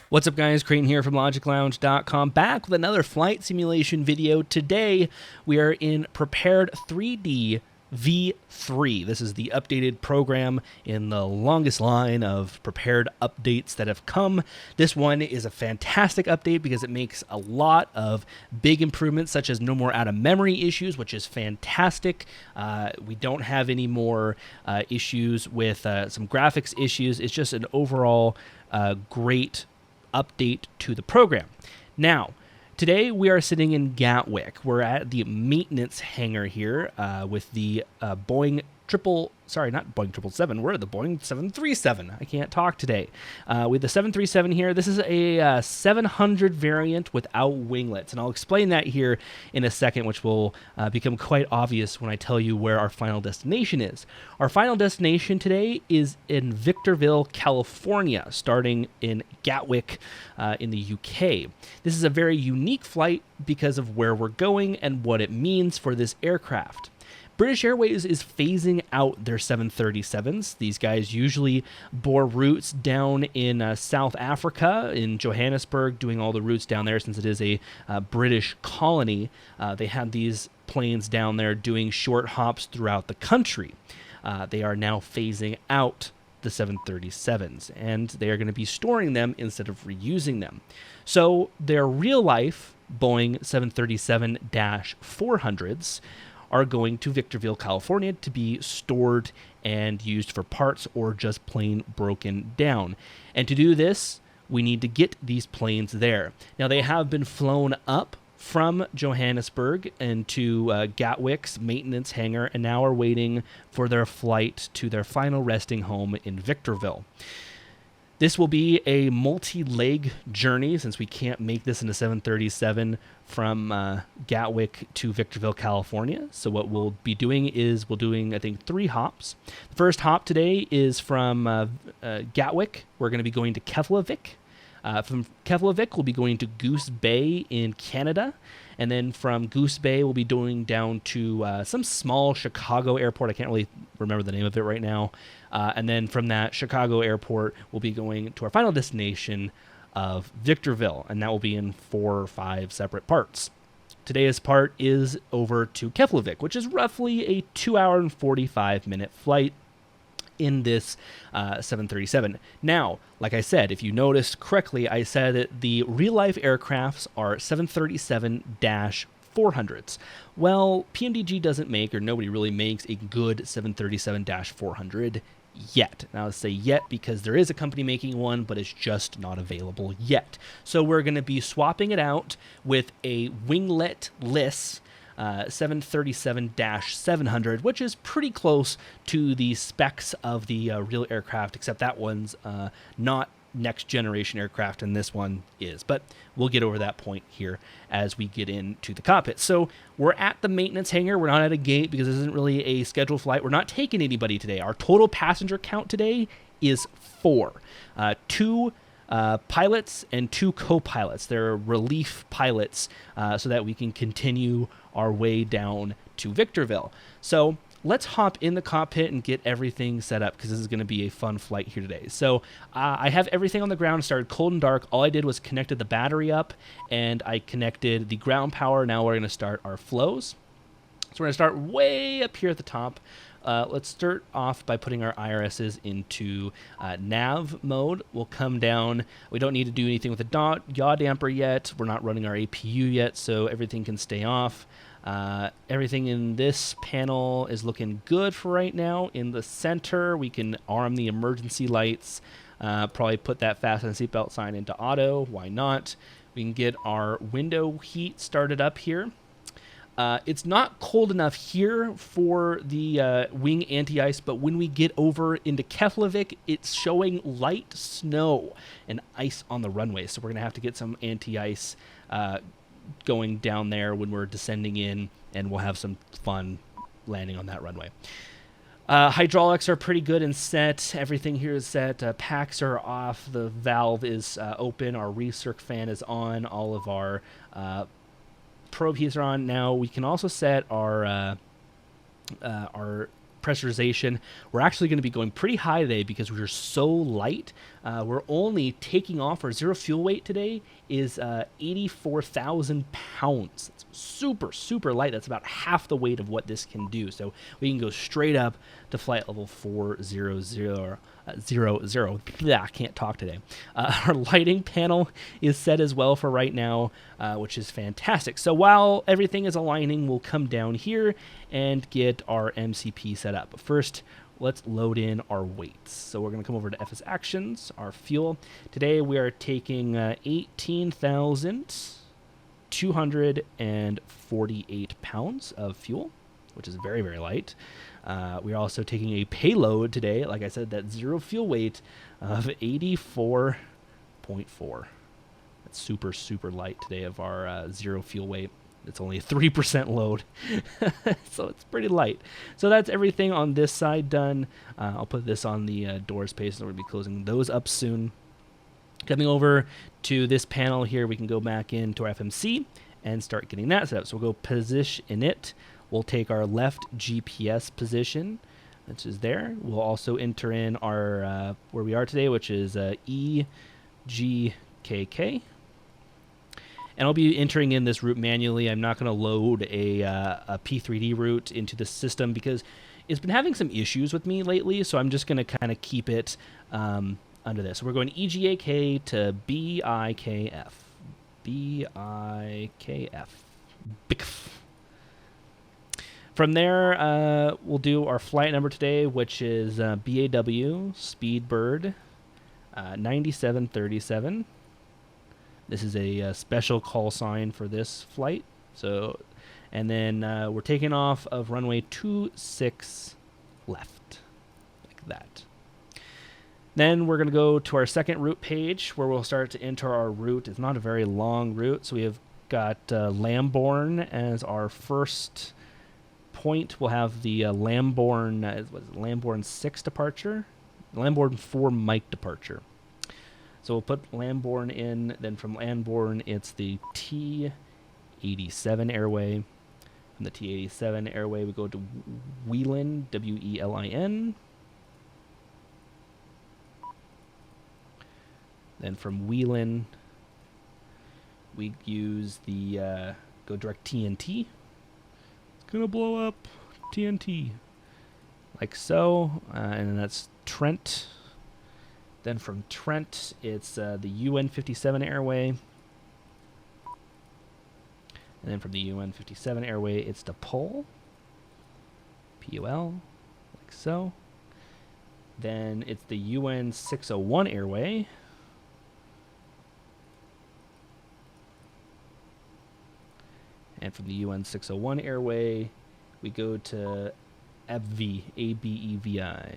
What's up, guys? Creighton here from LogicLounge.com, back with another flight simulation video. Today, we are in Prepar3D V3. This is the updated program in the longest line of prepared updates that have come. This one is a fantastic update because it makes a lot of big improvements, such as no more out-of-memory issues, which is fantastic. We don't have any more issues with some graphics issues. It's just an overall great update to the program. Now, today we are sitting in Gatwick. We're at the maintenance hangar here with the Boeing not Boeing 777. We're at the Boeing 737. I can't talk today. With the 737 here, this is a 700 variant without winglets, and I'll explain that here in a second, which will become quite obvious when I tell you where our final destination is. Our final destination today is in Victorville, California, starting in Gatwick in the UK. This is a very unique flight because of where we're going and what it means for this aircraft. British Airways is phasing out their 737s. These guys usually bore routes down in South Africa, in Johannesburg, doing all the routes down there since it is a British colony. They had these planes down there doing short hops throughout the country. They are now phasing out the 737s, and they are going to be storing them instead of reusing them. So their real-life Boeing 737-400s are going to Victorville, California to be stored and used for parts or just plain broken down. And to do this, we need to get these planes there. Now, they have been flown up from Johannesburg into Gatwick's maintenance hangar and now are waiting for their flight to their final resting home in Victorville. This will be a multi-leg journey since we can't make this in a 737 from Gatwick to Victorville, California. So what we'll be doing is I think, 3 hops. The first hop today is from Gatwick. We're going to be going to Keflavik. From Keflavik, we'll be going to Goose Bay in Canada. And then from Goose Bay, we'll be going down to some small Chicago airport. I can't really remember the name of it right now. And then from that Chicago airport, we'll be going to our final destination of Victorville. And that will be in 4 or 5 separate parts. Today's part is over to Keflavik, which is roughly a 2-hour and 45-minute flight in this 737. Now, like I said, if you noticed correctly, I said that the real-life aircrafts are 737-400s. Well, PMDG doesn't make, or nobody really makes, a good 737-400 yet. Now, I say yet because there is a company making one, but it's just not available yet. So we're going to be swapping it out with a winglet-less 737-700, which is pretty close to the specs of the real aircraft, except that one's not next generation aircraft and this one is. But we'll get over that point here as we get into the cockpit. So we're at the maintenance hangar. We're not at a gate because this isn't really a scheduled flight. We're not taking anybody today. Our total passenger count today is 4. 2 pilots and 2 co-pilots. They're relief pilots so that we can continue our way down to Victorville. So let's hop in the cockpit and get everything set up because this is going to be a fun flight here today. So I have everything on the ground. It started cold and dark. All I did was connected the battery up and I connected the ground power. Now we're going to start our flows. So we're going to start way up here at the top. Let's start off by putting our IRSs into nav mode. We'll come down. We don't need to do anything with the yaw damper yet. We're not running our APU yet, so everything can stay off. Everything in this panel is looking good for right now. In the center, we can arm the emergency lights. Probably put that fasten seatbelt sign into auto. Why not? We can get our window heat started up here. It's not cold enough here for the wing anti-ice, but when we get over into Keflavik, it's showing light snow and ice on the runway. So we're going to have to get some anti-ice going down there when we're descending in, and we'll have some fun landing on that runway. Hydraulics are pretty good and set. Everything here is set. Packs are off. The valve is open. Our recirc fan is on. All of our probe heats are on. Now we can also set our pressurization. We're actually going to be going pretty high today because we're so light. We're only taking off. Our zero fuel weight today is 84,000 pounds. It's super, super light. That's about half the weight of what this can do. So we can go straight up to flight level 400. I can't talk today. Our lighting panel is set as well for right now, which is fantastic. So while everything is aligning, we'll come down here and get our MCP set up. But first, let's load in our weights. So we're going to come over to FS Actions, our fuel. Today we are taking 18,248 pounds of fuel, which is very, very light. We're also taking a payload today, like I said, that zero fuel weight of 84.4. That's super, super light today of our zero fuel weight. It's only a 3% load, so it's pretty light. So that's everything on this side done. I'll put this on the doors page, and we'll be closing those up soon. Coming over to this panel here, we can go back into our FMC and start getting that set up. So we'll go position it. We'll take our left GPS position, which is there. We'll also enter in our where we are today, which is EGKK. And I'll be entering in this route manually. I'm not going to load a P3D route into the system because it's been having some issues with me lately, so I'm just going to kind of keep it under this. So we're going EGKK to BIKF. BIKF. BIKF. From there, we'll do our flight number today, which is BAW Speedbird 9737. This is a special call sign for this flight. So, and then we're taking off of runway 26 left, like that. Then we're going to go to our second route page where we'll start to enter our route. It's not a very long route, so we have got Lambourne as our first point. We'll have the Lambourne 6 departure, Lambourne 4 Mike departure. So we'll put Lambourne in, then from Lambourne, it's the T87 airway. From the T87 airway, we go to Wheelin, W-E-L-I-N. Then from Wheelin, we use the, go direct TNT. It's going to blow up TNT. Like so, and then that's Trent. Then from Trent, it's the UN-57 airway. And then from the UN-57 airway, it's to Pol. P-O-L, like so. Then it's the UN-601 airway. And from the UN-601 airway, we go to ABEVI, A-B-E-V-I.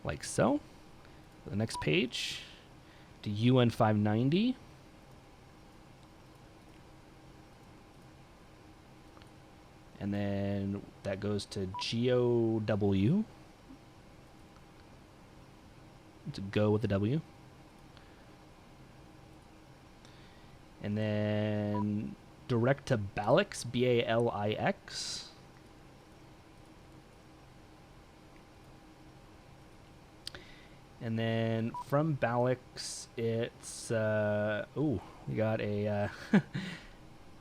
Like so. The next page, to UN 590. And then that goes to GOW. To go with the W. And then direct to Balix, B-A-L-I-X. And then from Balix, it's we got a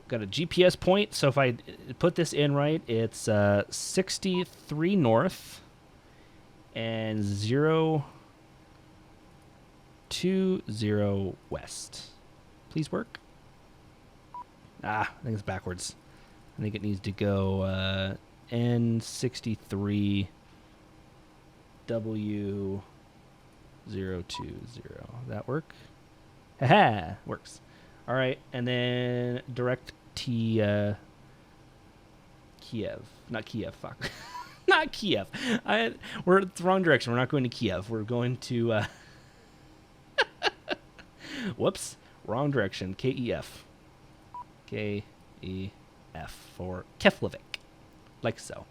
got a GPS point. So if I put this in right, it's 63 north and 020 west. Please work. I think it's backwards. I think it needs to go N63 W 020. That work? Haha, works. All right, and then direct T Kiev. Not Kiev, fuck. Not Kiev. We're in the wrong direction. We're not going to Kiev. We're going to whoops, wrong direction. K-E-F. K-E-F for keflavik. Like so.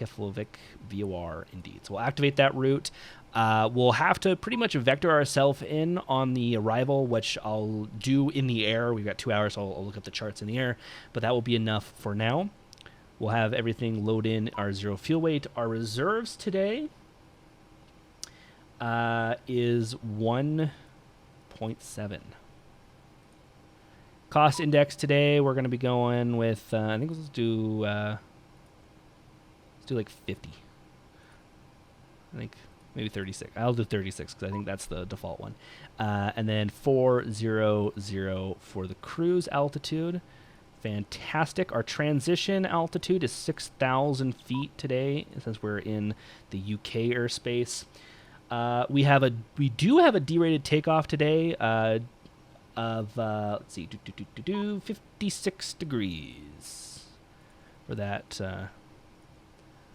keflavik VOR indeed. So we'll activate that route. We'll have to pretty much vector ourselves in on the arrival, which I'll do in the air. We've got 2 hours, so I'll look up the charts in the air, but that will be enough for now. We'll have everything load in our 0 fuel weight. Our reserves today is 1.7. Cost index today, we're going to be going with, I think let's do like 50. I think maybe 36. I'll do 36 because I think that's the default one. And then 400 for the cruise altitude. Fantastic. Our transition altitude is 6,000 feet today since we're in the UK airspace. We do have a derated takeoff today of let's see, 56 degrees for that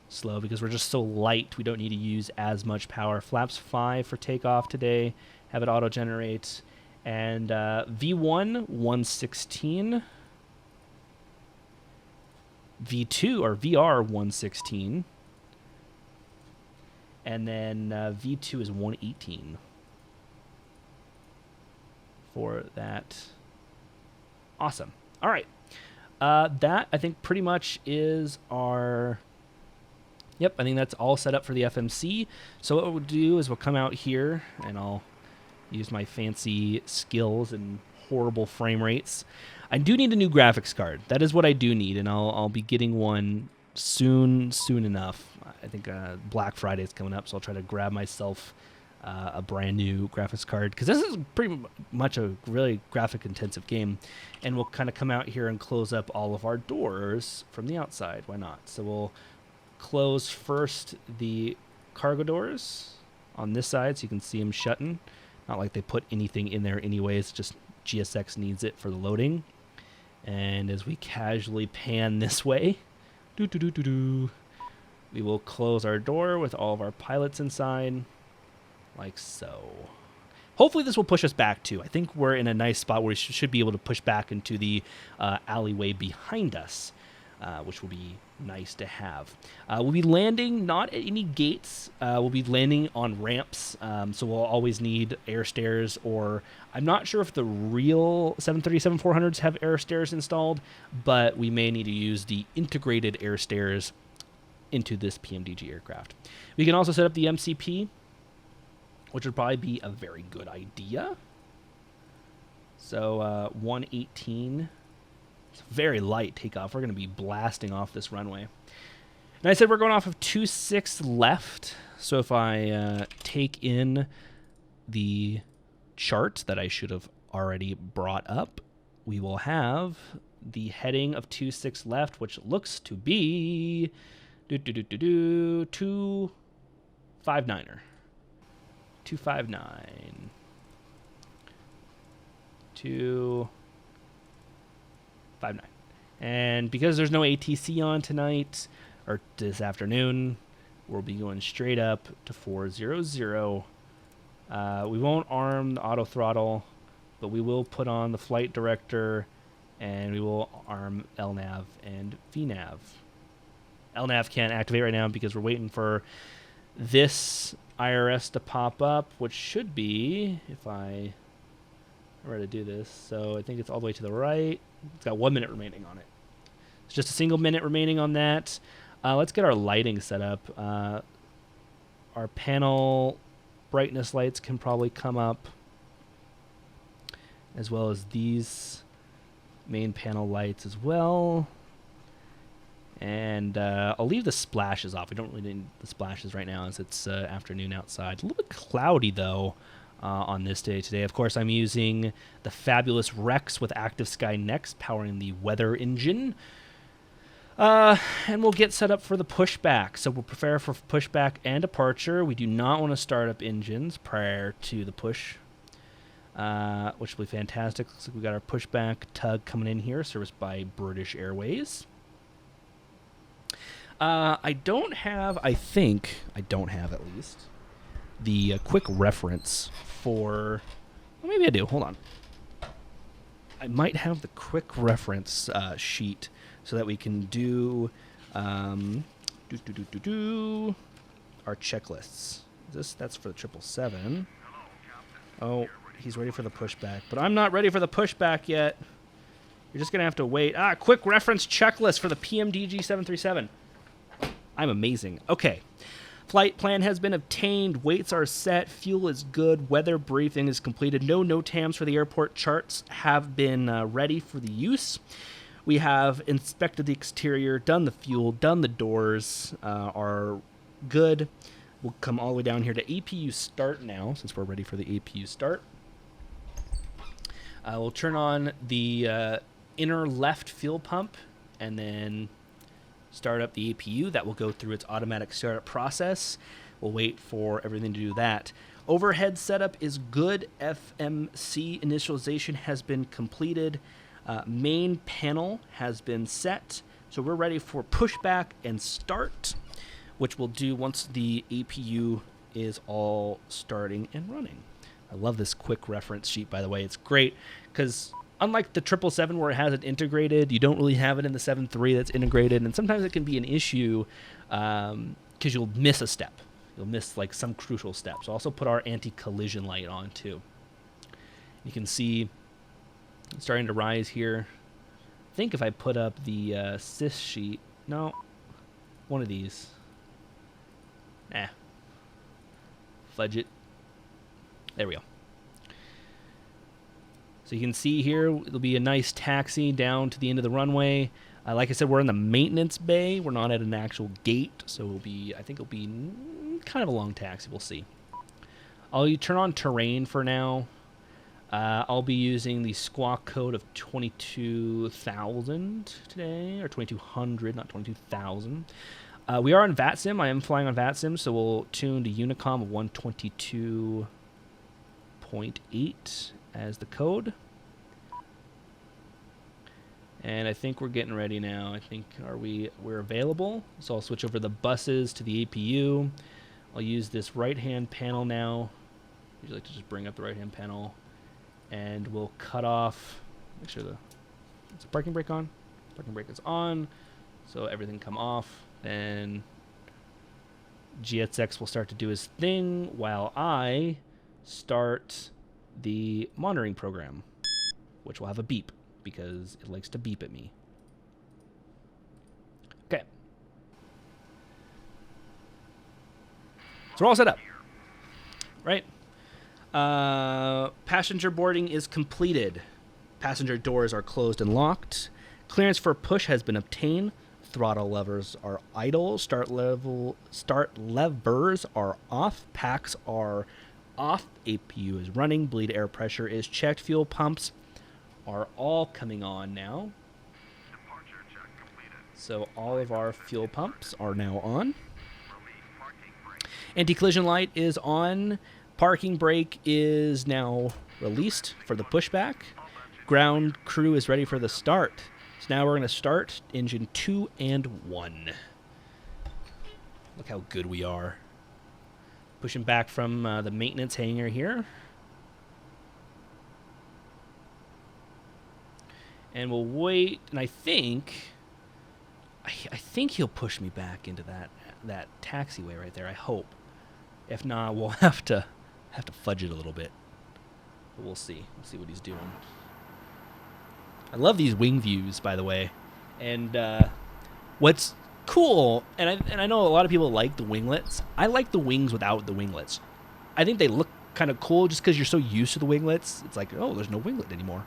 slow, because we're just so light. We don't need to use as much power. Flaps 5 for takeoff today. Have it auto generate. And V1 116. V2 or VR 116. And then V2 is 118 for that. Awesome. All right. That, I think, pretty much is our... Yep, I think that's all set up for the FMC. So what we'll do is we'll come out here, and I'll use my fancy skills and horrible frame rates. I do need a new graphics card. That is what I do need, and I'll be getting one soon enough. I think Black Friday is coming up, so I'll try to grab myself a brand new graphics card, because this is pretty much a really graphic intensive game. And we'll kind of come out here and close up all of our doors from the outside. Why not? So we'll close first the cargo doors on this side so you can see them shutting. Not like they put anything in there anyways, just GSX needs it for the loading. And as we casually pan this way, we will close our door with all of our pilots inside, like so. Hopefully this will push us back too. I think we're in a nice spot where we should be able to push back into the alleyway behind us, which will be nice to have. We'll be landing not at any gates. We'll be landing on ramps, so we'll always need air stairs, or I'm not sure if the real 737-400s have air stairs installed, but we may need to use the integrated air stairs into this PMDG aircraft. We can also set up the MCP, which would probably be a very good idea. So 118. It's very light takeoff. We're going to be blasting off this runway. And I said we're going off of 26 left. So if I take in the chart that I should have already brought up, we will have the heading of 26 left, which looks to be 259er. 259. 259. And because there's no ATC on tonight, or this afternoon, we'll be going straight up to 400. We won't arm the auto throttle, but we will put on the flight director, and we will arm LNAV and VNAV. LNAV can't activate right now because we're waiting for this IRS to pop up, which should be, if I were to do this, so I think it's all the way to the right. It's got 1 minute remaining on it. It's just a single minute remaining on that. Let's get our lighting set up. Our panel brightness lights can probably come up, as well as these main panel lights as well. And I'll leave the splashes off. We don't really need the splashes right now as it's afternoon outside. A little bit cloudy, though, on this day today. Of course, I'm using the fabulous Rex with Active Sky Next, powering the weather engine. And we'll get set up for the pushback. So we'll prepare for pushback and departure. We do not want to start up engines prior to the push, which will be fantastic. Looks like we got our pushback tug coming in here, serviced by British Airways. I don't have at least, the quick reference for, well, maybe I do, hold on. I might have the quick reference sheet so that we can do Our checklists. That's for the 777. Oh, he's ready for the pushback. But I'm not ready for the pushback yet. You're just going to have to wait. Quick reference checklist for the PMDG 737. I'm amazing. Okay. Flight plan has been obtained. Weights are set. Fuel is good. Weather briefing is completed. No NOTAMs for the airport. Charts have been ready for the use. We have inspected the exterior, done the fuel, done the doors, are good. We'll come all the way down here to APU start now, since we're ready for the APU start. We'll turn on the inner left fuel pump and then start up the APU. That will go through its automatic startup process. We'll wait for everything to do that. Overhead setup is good. FMC initialization has been completed. Main panel has been set. So we're ready for pushback and start, which we'll do once the APU is all starting and running. I love this quick reference sheet, by the way. It's great because unlike the 777 where it has it integrated, you don't really have it in the 7.3 that's integrated, and sometimes it can be an issue because you'll miss a step. You'll miss like some crucial steps. So also put our anti-collision light on too. You can see it's starting to rise here. I think if I put up the sys sheet, no, one of these. Fudge it. There we go. So you can see here, it'll be a nice taxi down to the end of the runway. Like I said, we're in the maintenance bay. We're not at an actual gate, so it'll be, I think it'll be kind of a long taxi. We'll see. I'll turn on terrain for now. I'll be using the squawk code of 22,000 today, or 2200, not 22,000. We are on VATSIM. I am flying on VATSIM, so we'll tune to Unicom of 122.8 as the code. And I think we're getting ready now. I think we're available. So I'll switch over the buses to the APU. I'll use this right-hand panel now. I usually like to just bring up the right-hand panel. And we'll cut off, make sure is the parking brake on? Parking brake is on. So everything come off. Then GSX will start to do his thing while I start the monitoring program, which will have a beep because it likes to beep at me. Okay. So we're all set up, right? Passenger boarding is completed. Passenger doors are closed and locked. Clearance for push has been obtained. Throttle levers are idle. Start levers are off. Packs are off. APU is running. Bleed air pressure is checked. Fuel pumps are all coming on now. Departure check completed. So all of our fuel pumps are now on. Anti-collision light is on. Parking brake is now released for the pushback. Ground crew is ready for the start. So now we're going to start engine 2 and 1. Look how good we are. Pushing back from the maintenance hangar here. And we'll wait, and I think he'll push me back into that taxiway right there, I hope. If not, we'll have to fudge it a little bit. But we'll see. We'll see what he's doing. I love these wing views, by the way. And what's cool, and I know a lot of people like the winglets. I like the wings without the winglets. I think they look kind of cool just because you're so used to the winglets. It's like, oh, there's no winglet anymore.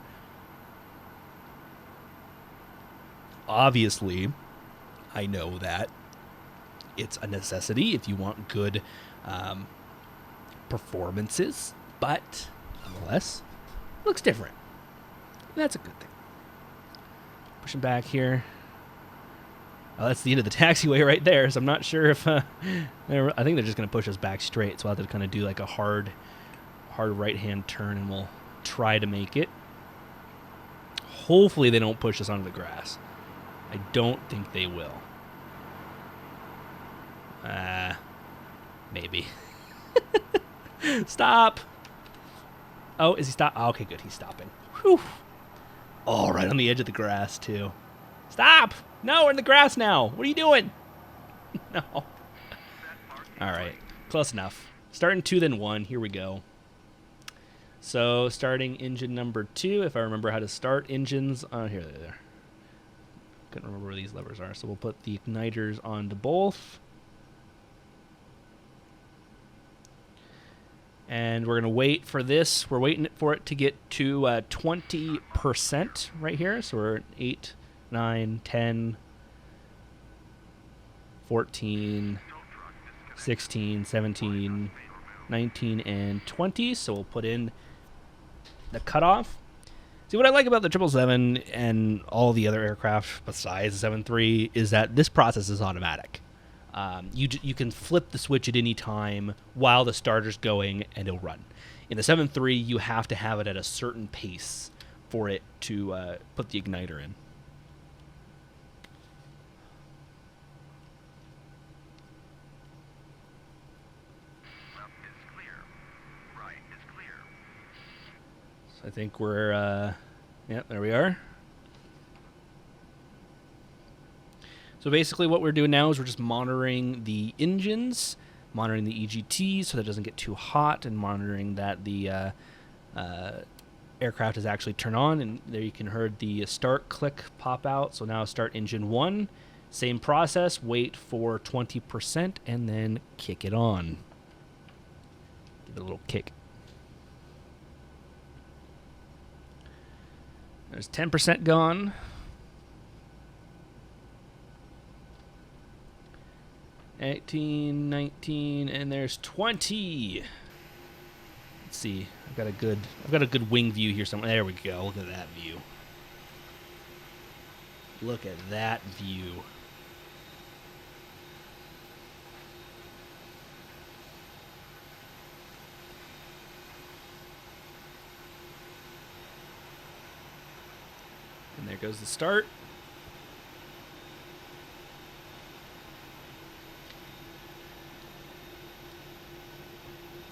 Obviously, I know that it's a necessity if you want good performances, but nonetheless, it looks different. That's a good thing. Pushing back here. Oh, that's the end of the taxiway right there, so I'm not sure if I think they're just going to push us back straight, so I'll have to kind of do like a hard right-hand turn, and we'll try to make it. Hopefully they don't push us onto the grass. I don't think they will. Maybe. Stop. Oh, is he stop? Oh, okay, good. He's stopping. Whew. Oh, right on the edge of the grass, too. Stop! No, we're in the grass now. What are you doing? No. All right. Close enough. Starting 2, then 1. Here we go. So starting engine number 2. If I remember how to start engines. Here they are. Couldn't remember where these levers are. So we'll put the igniters onto both. And we're going to wait for this. We're waiting for it to get to 20% right here. So we're at 8, 9, 10, 14, 16, 17, 19, and 20. So we'll put in the cutoff. See, what I like about the 777 and all the other aircraft besides the 73 is that this process is automatic. You can flip the switch at any time while the starter's going, and it'll run. In the 73, you have to have it at a certain pace for it to put the igniter in. Left is clear. Right is clear. So I think we're, yeah, there we are. So basically what we're doing now is we're just monitoring the engines, monitoring the EGT so that it doesn't get too hot, and monitoring that the aircraft is actually turned on. And there you can hear the start click pop out. So now start engine 1. Same process, wait for 20% and then kick it on. Give it a little kick. There's 10% gone. 18, 19, and there's 20. Let's see. I've got a good wing view here somewhere. There we go. Look at that view. Look at that view. And there goes the start.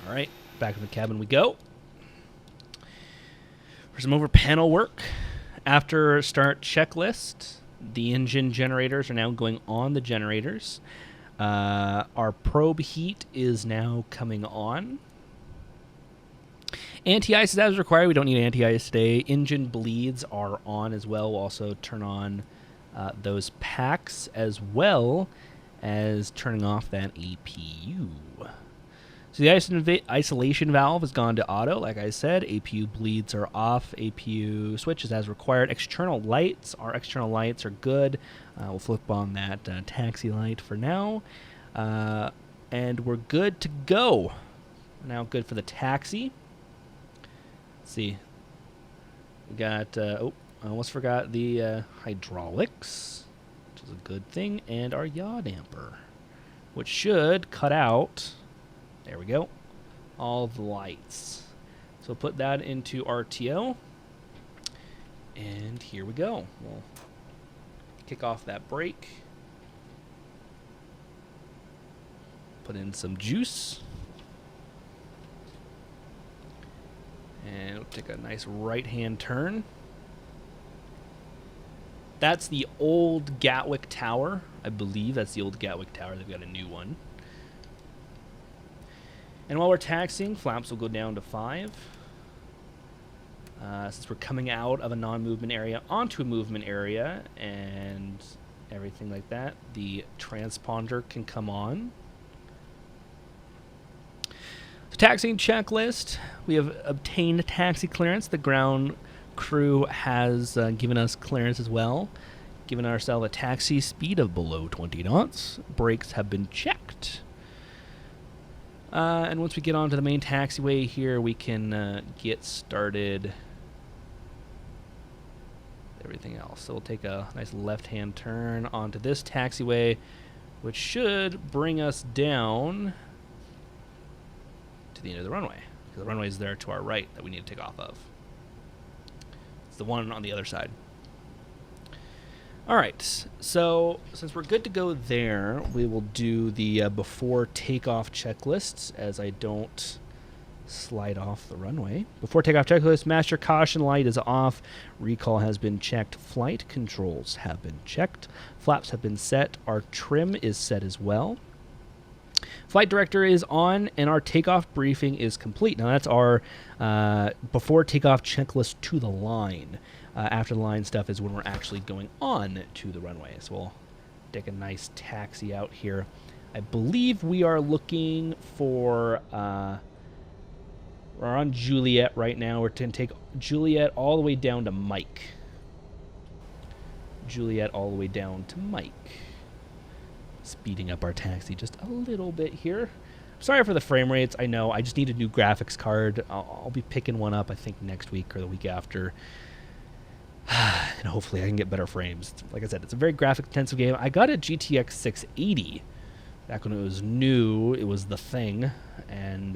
All right, back in the cabin we go. For some over panel work, after start checklist, the engine generators are now going on the generators. Our probe heat is now coming on. Anti-ice is as required. We don't need anti-ice today. Engine bleeds are on as well. We'll also turn on those packs as well as turning off that APU. So the isolation valve has gone to auto, like I said. APU bleeds are off. APU switches as required. External lights. Our external lights are good. We'll flip on that taxi light for now. And we're good to go. We're now good for the taxi. Let's see. We got, I almost forgot the hydraulics, which is a good thing, and our yaw damper, which should cut out. There we go. All the lights. So put that into RTO. And here we go. We'll kick off that brake. Put in some juice. And we'll take a nice right-hand turn. That's the old Gatwick Tower. I believe that's the old Gatwick Tower. They've got a new one. And while we're taxiing, flaps will go down to 5. Since we're coming out of a non-movement area onto a movement area and everything like that, the transponder can come on. So taxiing checklist. We have obtained taxi clearance. The ground crew has given us clearance as well, given ourselves a taxi speed of below 20 knots. Brakes have been checked. And once we get onto the main taxiway here, we can get started everything else. So we'll take a nice left-hand turn onto this taxiway, which should bring us down to the end of the runway. Because the runway is there to our right that we need to take off of. It's the one on the other side. All right, so since we're good to go there, we will do the before takeoff checklists, as I don't slide off the runway. Before takeoff checklist, master caution light is off. Recall has been checked. Flight controls have been checked. Flaps have been set. Our trim is set as well. Flight director is on, and our takeoff briefing is complete. Now that's our before takeoff checklist to the line. After the line stuff is when we're actually going on to the runway. So we'll take a nice taxi out here. I believe we are looking for... we're on Juliet right now. We're going to take Juliet all the way down to Mike. Juliet all the way down to Mike. Speeding up our taxi just a little bit here. Sorry for the frame rates. I know. I just need a new graphics card. I'll be picking one up, I think, next week or the week after. And hopefully I can get better frames. Like I said, it's a very graphic-intensive game. I got a GTX 680 back when it was new. It was the thing. And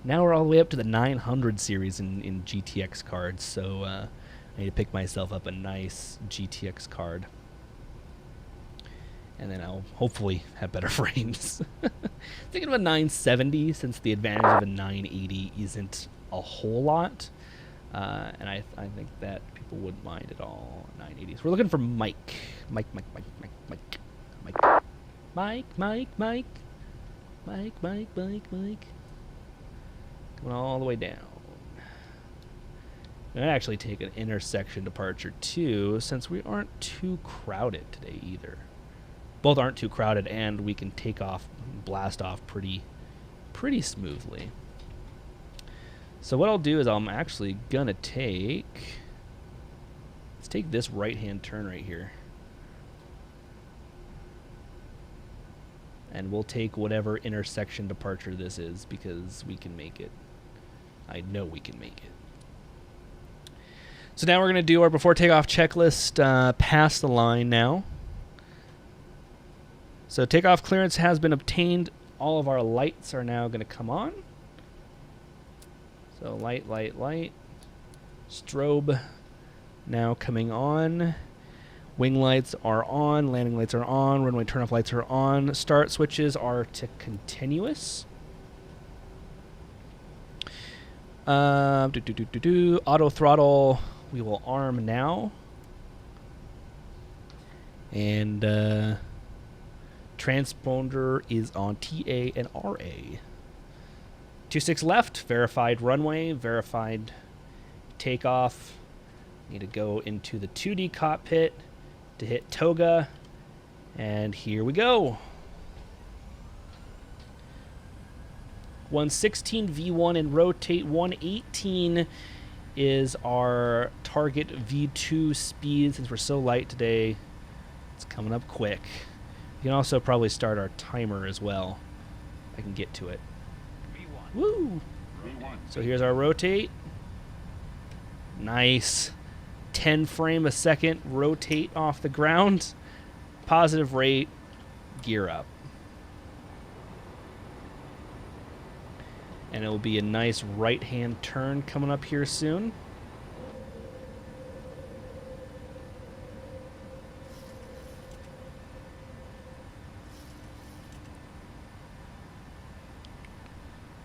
now we're all the way up to the 900 series in GTX cards. So I need to pick myself up a nice GTX card. And then I'll hopefully have better frames. Thinking of a 970 since the advantage of a 980 isn't a whole lot. And I think that people wouldn't mind at all 980s. We're looking for Mike. Mike. Coming all the way down. I'm going to actually take an intersection departure too, since we aren't too crowded today either. Both aren't too crowded, and we can take off, blast off pretty smoothly. So what I'll do is I'm actually going to take... Let's take this right-hand turn right here. And we'll take whatever intersection departure this is, because we can make it. I know we can make it. So now we're going to do our before takeoff checklist, past the line now. So takeoff clearance has been obtained. All of our lights are now going to come on. So light. Strobe now coming on. Wing lights are on. Landing lights are on. Runway turnoff lights are on. Start switches are to continuous. Auto throttle we will arm now. And transponder is on TA and RA. 26 left, verified runway, verified takeoff. Need to go into the 2D cockpit to hit toga. And here we go. 116 V1 and rotate. 118 is our target V2 speed. Since we're so light today, it's coming up quick. You can also probably start our timer as well. I can get to it. V1. Woo! V1. So here's our rotate. Nice. 10 frame a second rotate off the ground. Positive rate. Gear up. And it will be a nice right-hand turn coming up here soon.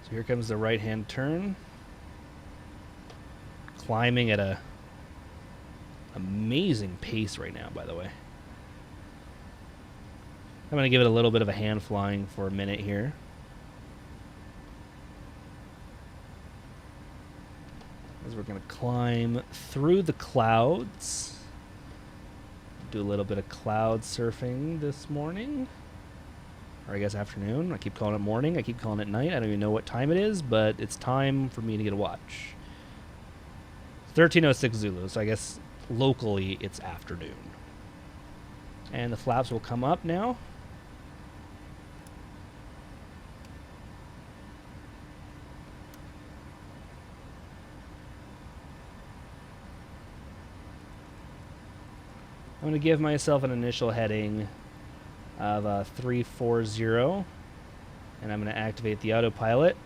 So here comes the right-hand turn. Climbing at a amazing pace right now, by the way. I'm going to give it a little bit of a hand flying for a minute here. As we're going to climb through the clouds. Do a little bit of cloud surfing this morning. Or I guess afternoon. I keep calling it morning. I keep calling it night. I don't even know what time it is, but it's time for me to get a watch. 13:06 Zulu, so I guess locally it's afternoon. And the flaps will come up now. I'm going to give myself an initial heading of 340, and I'm going to activate the autopilot.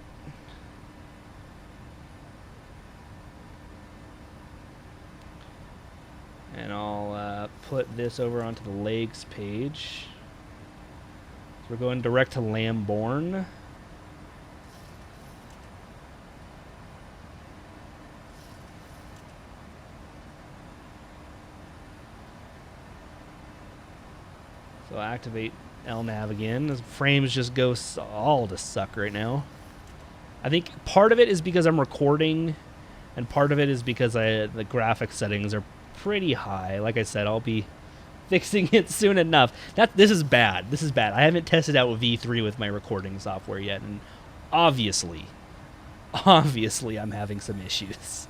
And I'll put this over onto the legs page. So we're going direct to Lambourne. So activate LNav again. The frames just go all to suck right now. I think part of it is because I'm recording, and part of it is because the graphic settings are pretty high. Like I said, I'll be fixing it soon enough. This is bad. This is bad. I haven't tested out with V3 with my recording software yet, and obviously I'm having some issues.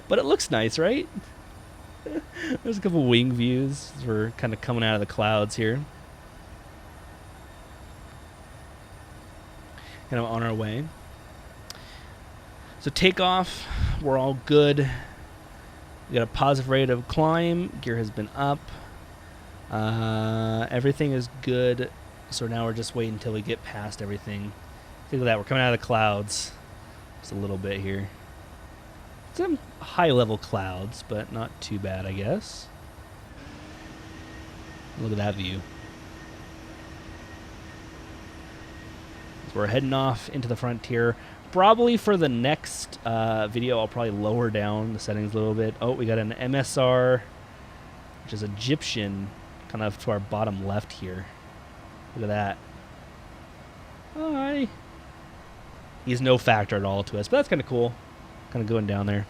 But it looks nice, right? There's a couple wing views. We're kind of coming out of the clouds here. Kind of on our way. So takeoff, we're all good. We got a positive rate of climb. Gear has been up. Everything is good. So now we're just waiting until we get past everything. Look at that. We're coming out of the clouds. Just a little bit here. Some high-level clouds, but not too bad, I guess. Look at that view. So we're heading off into the frontier. Probably for the next video, I'll probably lower down the settings a little bit. Oh, we got an MSR, which is Egyptian, kind of to our bottom left here. Look at that. Hi. He's no factor at all to us, but that's kind of cool. Kind of going down there.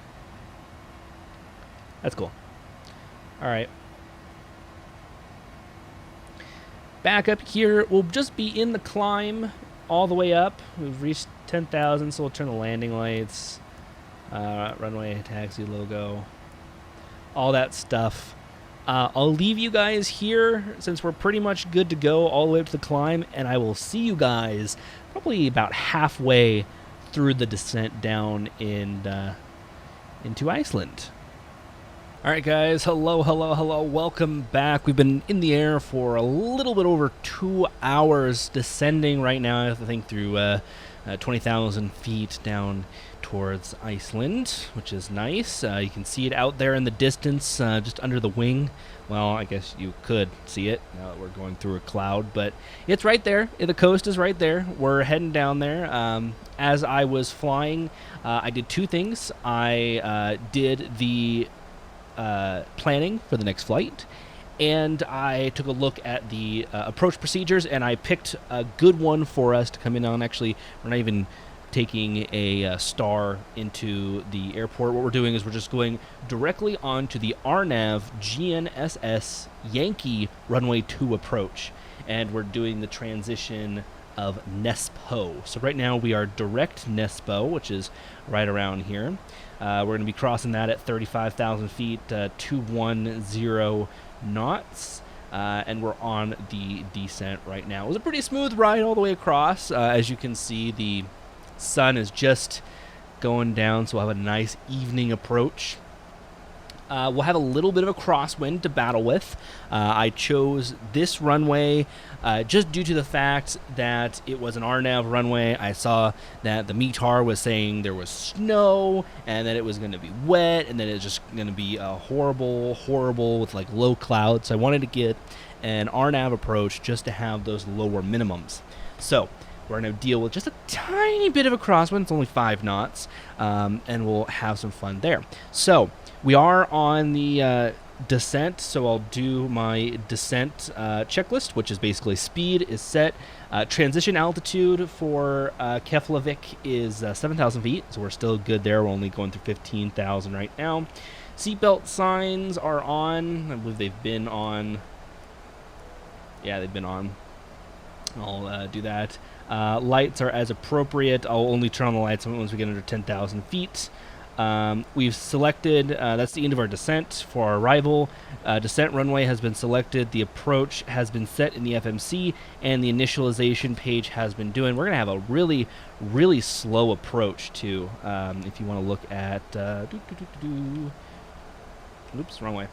That's cool. All right. Back up here, we'll just be in the climb all the way up. We've reached 10,000, so we'll turn the landing lights, runway, taxi logo, all that stuff. I'll leave you guys here since we're pretty much good to go all the way up to the climb, and I will see you guys probably about halfway through the descent down into Iceland. All right, guys. Hello. Welcome back. We've been in the air for a little bit over 2 hours, descending right now, I think, through 20,000 feet down towards Iceland, which is nice. You can see it out there in the distance, just under the wing. Well, I guess you could see it now that we're going through a cloud, but it's right there. The coast is right there. We're heading down there. As I was flying, I did two things. I did the planning for the next flight, and I took a look at the approach procedures, and I picked a good one for us to come in on. Actually, we're not even taking a star into the airport. What we're doing is we're just going directly onto the RNAV GNSS Yankee runway 2 approach, and we're doing the transition of NESPO. So right now we are direct NESPO, which is right around here. We're going to be crossing that at 35,000 feet, 210 knots, and we're on the descent right now. It was a pretty smooth ride all the way across. As you can see, the sun is just going down, so we'll have a nice evening approach. We'll have a little bit of a crosswind to battle with. I chose this runway just due to the fact that it was an RNAV runway. I saw that the METAR was saying there was snow and that it was going to be wet and that it's just going to be horrible with like low clouds. So I wanted to get an RNAV approach just to have those lower minimums. So we're going to deal with just a tiny bit of a crosswind. It's only 5 knots, and we'll have some fun there. So we are on the descent, so I'll do my descent checklist, which is basically speed is set. Transition altitude for Keflavik is 7,000 feet, so we're still good there. We're only going through 15,000 right now. Seatbelt signs are on. I believe they've been on. Yeah, they've been on. I'll do that. Lights are as appropriate. I'll only turn on the lights once we get under 10,000 feet. We've selected, that's the end of our descent for our arrival. Descent runway has been selected. The approach has been set in the FMC, and the initialization page has been doing. We're going to have a really slow approach, too, if you want to look at... Oops, wrong way.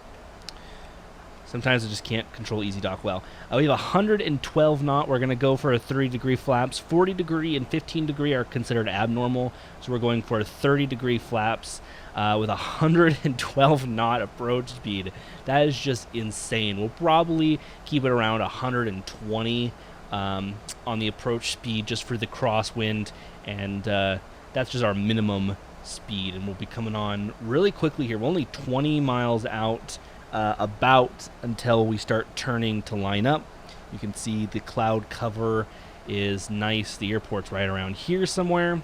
Sometimes I just can't control EasyDock well. We have 112 knot. We're going to go for a 30-degree flaps. 40 degree and 15 degree are considered abnormal, so we're going for 30-degree flaps with 112 knot approach speed. That is just insane. We'll probably keep it around 120 on the approach speed just for the crosswind, and that's just our minimum speed, and we'll be coming on really quickly here. We're only 20 miles out about until we start turning to line up. You can see the cloud cover is nice. The airport's right around here somewhere.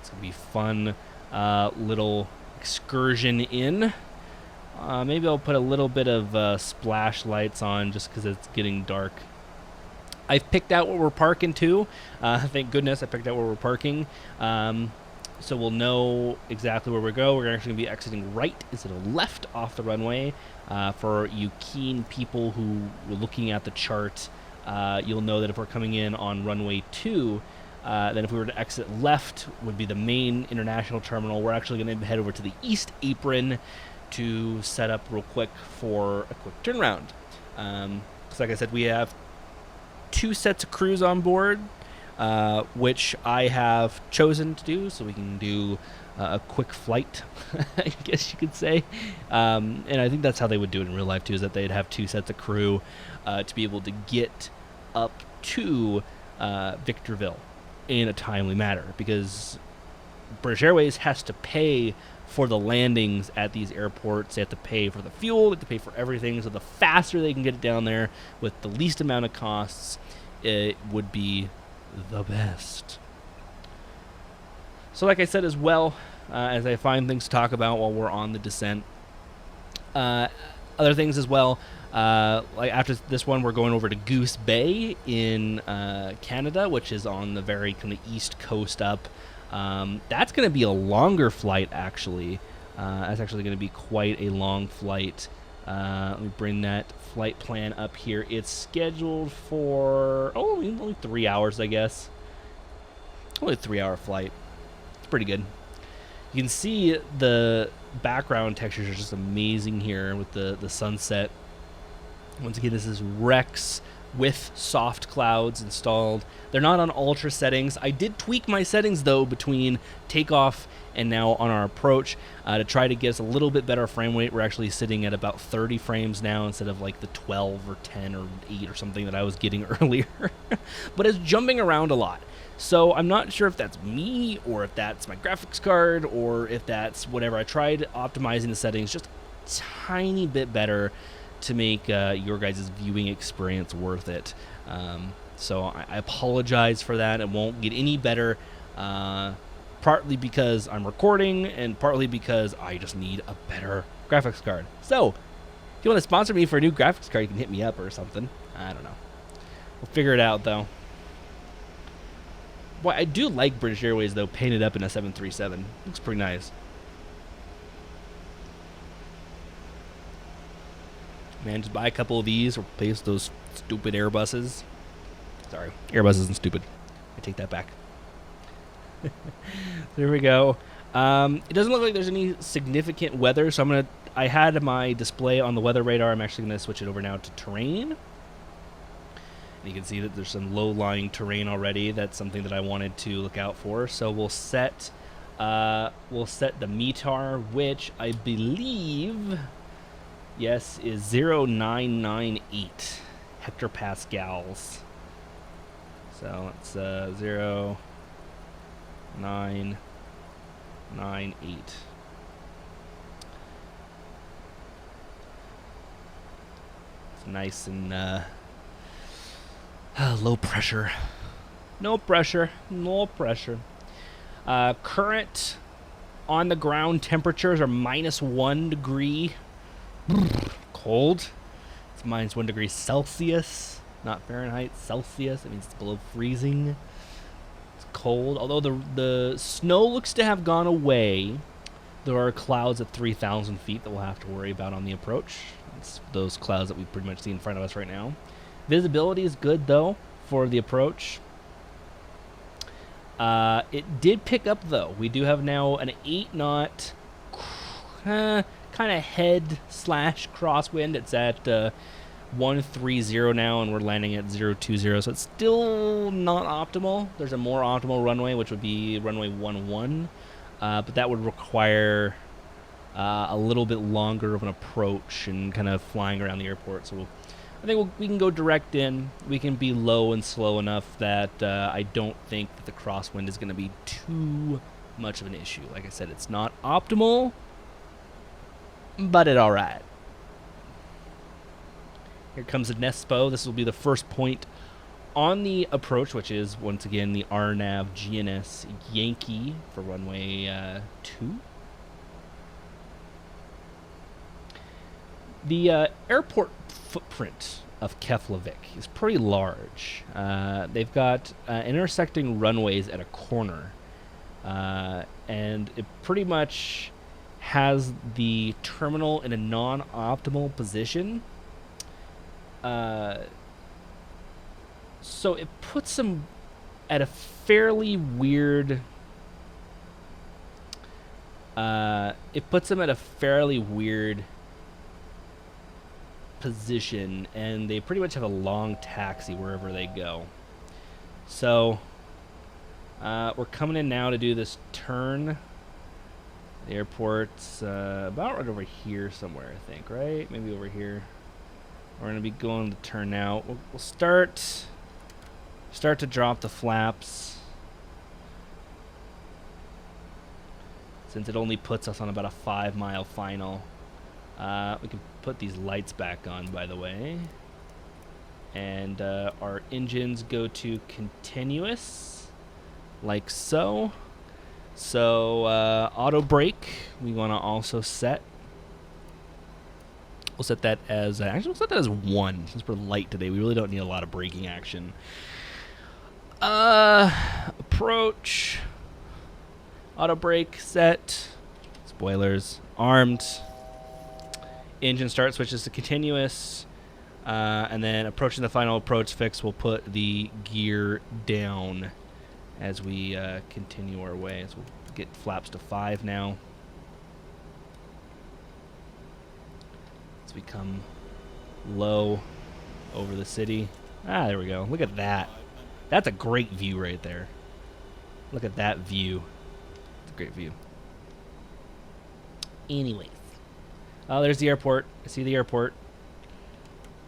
It's going to be fun little excursion in. Maybe I'll put a little bit of splash lights on just because it's getting dark. I've picked out where we're parking too. Thank goodness I picked out where we're parking. So we'll know exactly where we go. We're actually going to be exiting right instead of left off the runway. For you keen people who were looking at the chart, you'll know that if we're coming in on runway 2, then if we were to exit left would be the main international terminal. We're actually going to head over to the east apron to set up real quick for a quick turnaround. So like I said, we have 2 sets of crews on board, which I have chosen to do so we can do a quick flight, I guess you could say. And I think that's how they would do it in real life too, is that they'd have 2 sets of crew to be able to get up to Victorville in a timely manner, because British Airways has to pay for the landings at these airports. They have to pay for the fuel, they have to pay for everything, so the faster they can get it down there with the least amount of costs, it would be the best. So like I said as well, as I find things to talk about while we're on the descent, other things as well, like after this one we're going over to Goose Bay in Canada, which is on the very kind of east coast up. That's going to be a longer flight, actually. That's actually going to be quite a long flight. Let me bring that flight plan up here. It's scheduled for only 3 hours, I guess. Only a 3-hour flight. It's pretty good. You can see the background textures are just amazing here with the sunset. Once again, this is Rex with soft clouds installed. They're not on ultra settings. I did tweak my settings though between takeoff and now on our approach to try to get us a little bit better frame rate. We're actually sitting at about 30 frames now instead of like the 12 or 10 or 8 or something that I was getting earlier. But it's jumping around a lot. So I'm not sure if that's me or if that's my graphics card or if that's whatever. I tried optimizing the settings just a tiny bit better to make your guys' viewing experience worth it. So I apologize for that. It won't get any better, partly because I'm recording and partly because I just need a better graphics card. So if you want to sponsor me for a new graphics card, you can hit me up or something. I don't know. We'll figure it out, though. Boy, I do like British Airways, though, painted up in a 737. Looks pretty nice. Man, just buy a couple of these, replace those stupid Airbuses. Sorry, Airbus isn't stupid. I take that back. There we go. It doesn't look like there's any significant weather, so I had my display on the weather radar. I'm actually gonna switch it over now to terrain. And you can see that there's some low-lying terrain already. That's something that I wanted to look out for. So we'll set the METAR, which I believe, yes, is 0998 hectopascals. So it's 0998. It's nice and low pressure. No pressure. No pressure. Current on the ground temperatures are -1 degree. Cold. It's -1 degree Celsius, not Fahrenheit. Celsius. That means it's below freezing. It's cold. Although the snow looks to have gone away, there are clouds at 3,000 feet that we'll have to worry about on the approach. It's those clouds that we pretty much see in front of us right now. Visibility is good, though, for the approach. It did pick up, though. We do have now an 8-knot kind of head/crosswind. It's at 130 now, and we're landing at 020, so it's still not optimal. There's a more optimal runway, which would be runway 11, but that would require a little bit longer of an approach and kind of flying around the airport. So I think we can go direct in. We can be low and slow enough that I don't think that the crosswind is going to be too much of an issue. Like I said, it's not optimal, but it's all right. Here comes the Nespo. This will be the first point on the approach, which is, once again, the RNAV GNS Yankee for runway 2. The airport footprint of Keflavik is pretty large. They've got intersecting runways at a corner, and it pretty much has the terminal in a non-optimal position. So it puts them at a fairly weird. Position, and they pretty much have a long taxi wherever they go. So we're coming in now to do this turn. The airport's about right over here somewhere, I think, right? Maybe over here. We're going to be going to turn now. We'll start to drop the flaps, since it only puts us on about a 5-mile final. We can put these lights back on, by the way. And our engines go to continuous, like so. So auto brake, we want to also set. We'll set that as, actually we'll set that as 1, since we're light today. We really don't need a lot of braking action. Approach. Auto brake set. Spoilers. Armed. Engine start switches to continuous. And then approaching the final approach fix, we'll put the gear down as we continue our way. So we'll get flaps to 5 now. As we come low over the city. There we go. Look at that. That's a great view right there. Look at that view. It's a great view. Anyways. Oh, there's the airport. I see the airport.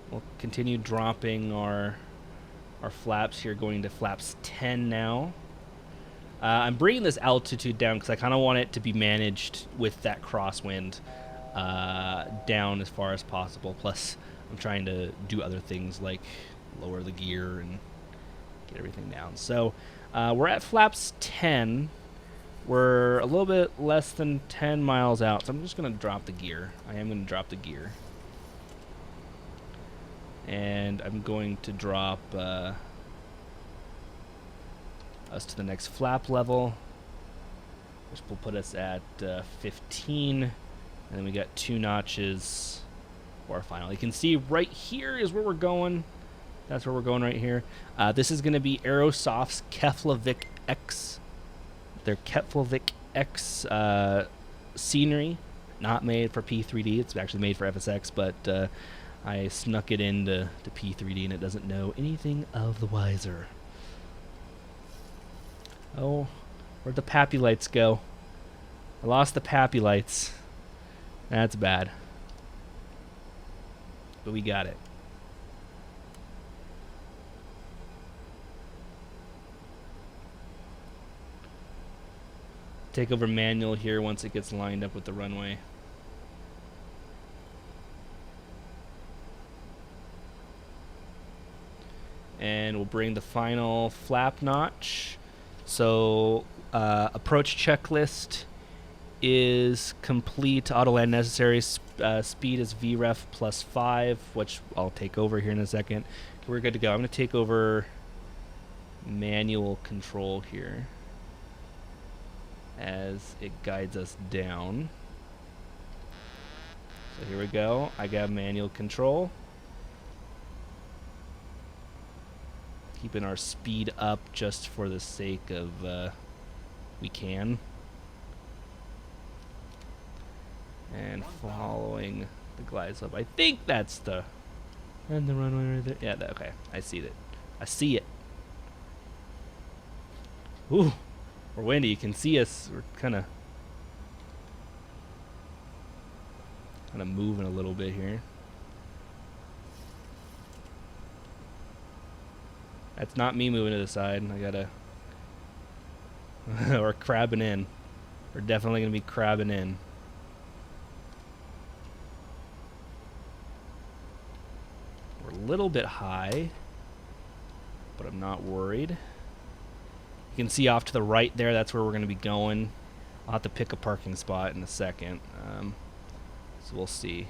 We'll continue dropping our flaps here, going to flaps 10 now. I'm bringing this altitude down because I kind of want it to be managed with that crosswind down as far as possible. Plus, I'm trying to do other things like lower the gear and get everything down. So we're at flaps 10. We're a little bit less than 10 miles out, so I'm just going to drop the gear. I am going to drop the gear. And I'm going to drop us to the next flap level, which will put us at 15. And then we got 2 notches for our final. You can see right here is where we're going. That's where we're going right here. This is going to be Aerosoft's Keflavik X. Their Keflavik X scenery, not made for P3D. It's actually made for FSX, but I snuck it into P3D, and it doesn't know anything of the wiser. Oh, where'd the Pappy lights go? I lost the Pappy lights. That's bad. But we got it. Take over manual here once it gets lined up with the runway. And we'll bring the final flap notch. So approach checklist is complete. Auto land necessary. Speed is VREF plus 5, which I'll take over here in a second. We're good to go. I'm going to take over manual control here as it guides us down. So here we go. I got manual control. Keeping our speed up just for the sake of we can. And following the glide slope. I think that's the... And the runway right there. Yeah, okay. I see it. I see it. Ooh. We're windy. You can see us. We're kind of moving a little bit here. That's not me moving to the side. I gotta... We're crabbing in. We're definitely gonna be crabbing in. We're a little bit high, but I'm not worried. You can see off to the right there, that's where we're going to be going. I'll have to pick a parking spot in a second, so we'll see.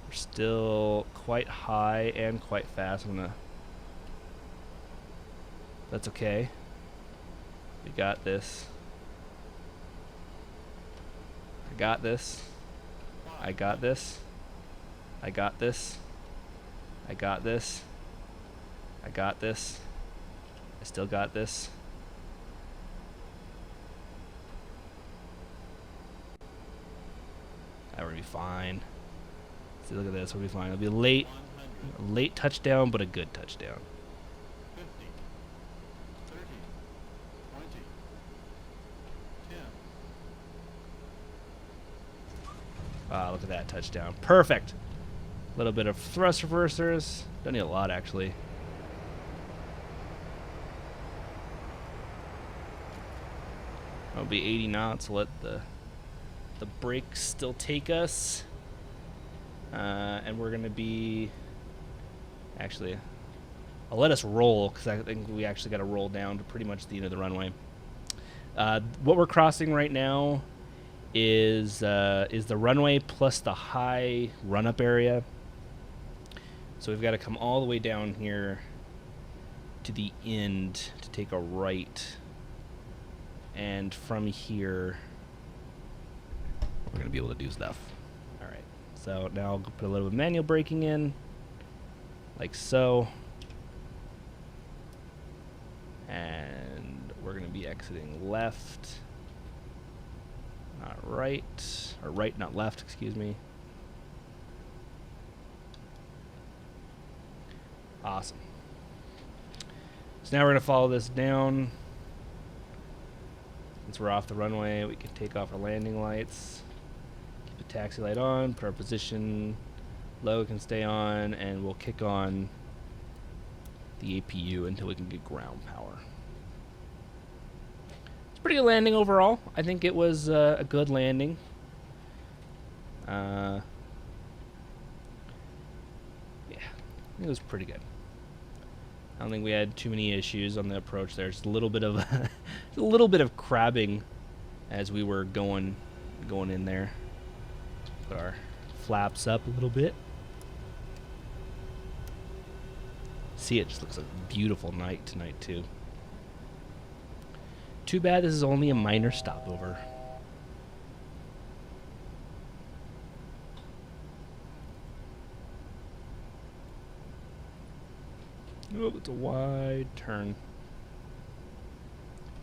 We're still quite high and quite fast. That's okay. We got this. I got this. I got this. I got this. I got this. I got this. I still got this. That would be fine. See, look at this. We'll be fine. It'll be a late touchdown, but a good touchdown. 50, 30, 20, 10. Ah, look at that touchdown. Perfect. A little bit of thrust reversers. Don't need a lot, actually. It'll be 80 knots. Let the brakes still take us. And we're going to be... Actually, I'll let us roll, because I think we actually got to roll down to pretty much the end of the runway. What we're crossing right now is the runway plus the high run-up area. So we've got to come all the way down here to the end to take a right. And from here, we're going to be able to do stuff. All right. So now I'll put a little bit of manual braking in, like so. And we're going to be exiting left, not right, or right, not left, excuse me. Awesome. So now we're going to follow this down. Since we're off the runway, we can take off our landing lights, keep the taxi light on, put our position, logo can stay on, and we'll kick on the APU until we can get ground power. It's a pretty good landing overall. I think it was a good landing. Yeah, it was pretty good. I don't think we had too many issues on the approach there. Just a little bit of a little bit of crabbing as we were going in there. Put our flaps up a little bit. See, it just looks like a beautiful night tonight too. Too bad this is only a minor stopover. Oh, it's a wide turn.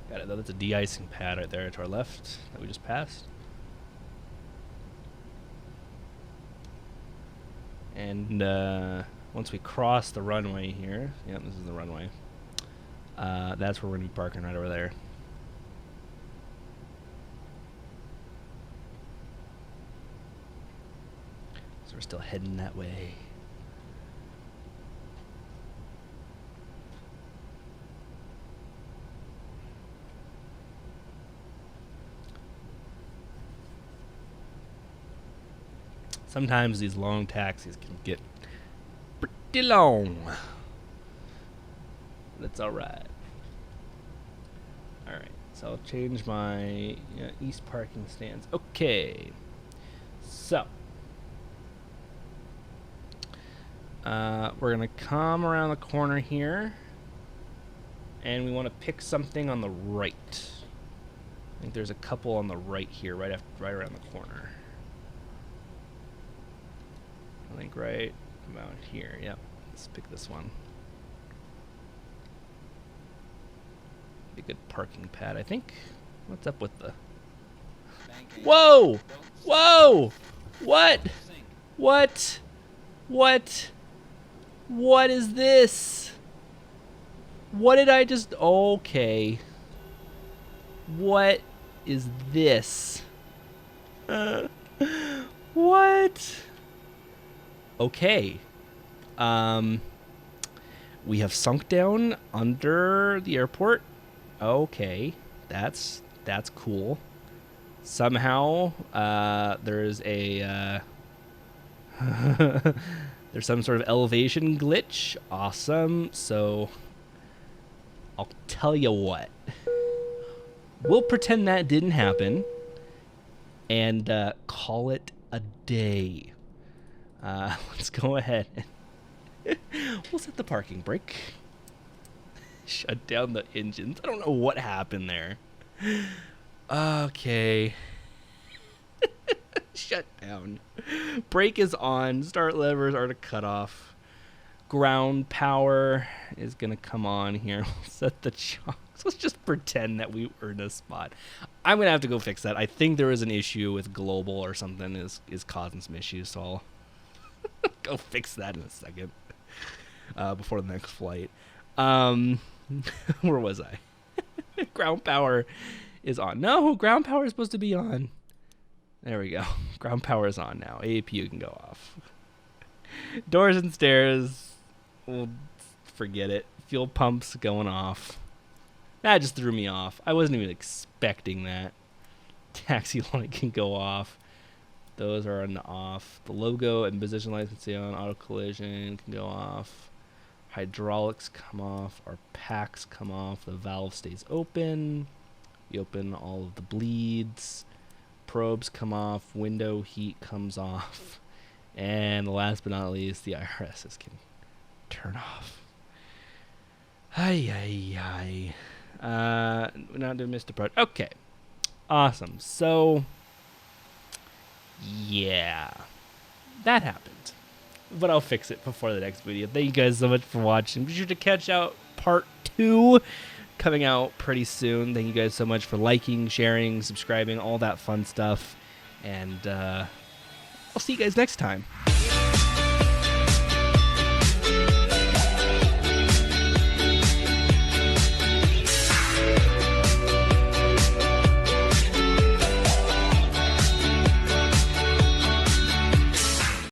Got it, though. That's a de-icing pad right there to our left that we just passed. And once we cross the runway here, yeah, this is the runway, that's where we're going to be parking, right over there. So we're still heading that way. Sometimes these long taxis can get pretty long. That's alright. Alright, so I'll change my east parking stands. Okay. So. We're going to come around the corner here. And we want to pick something on the right. I think there's a couple on the right here, right around the corner. I think right about here. Yep. Let's pick this one. Be a good parking pad, I think. What's up with the... Whoa! Whoa! What? What? What? What is this? What did I just... Okay. What is this? What? Okay. We have sunk down under the airport. Okay. That's cool. Somehow, there's a There's some sort of elevation glitch. Awesome. So I'll tell you what. We'll pretend that didn't happen and call it a day. Let's go ahead. We'll set the parking brake. Shut down the engines. I don't know what happened there. Okay. Shut down. Brake is on. Start levers are to cut off. Ground power is going to come on here. We'll set the chocks. Let's just pretend that we were in a spot. I'm going to have to go fix that. I think there is an issue with global or something is causing some issues, so I'll go fix that in a second before the next flight. Where was I? Ground power is on. No, ground power is supposed to be on. There we go. Ground power is on now. APU can go off. Doors and stairs. We'll forget it. Fuel pumps going off. That just threw me off. I wasn't even expecting that. Taxi light can go off. Those are on off. The logo and position lights can stay on. Auto collision can go off. Hydraulics come off. Our packs come off. The valve stays open. You open all of the bleeds. Probes come off. Window heat comes off. And last but not least, the IRSs can turn off. Ay. We're not doing Mr. Pro. Okay. Awesome. So, yeah. That happened. But I'll fix it before the next video. Thank you guys so much for watching. Be sure to catch out part 2 coming out pretty soon. Thank you guys so much for liking, sharing, subscribing, all that fun stuff. And I'll see you guys next time.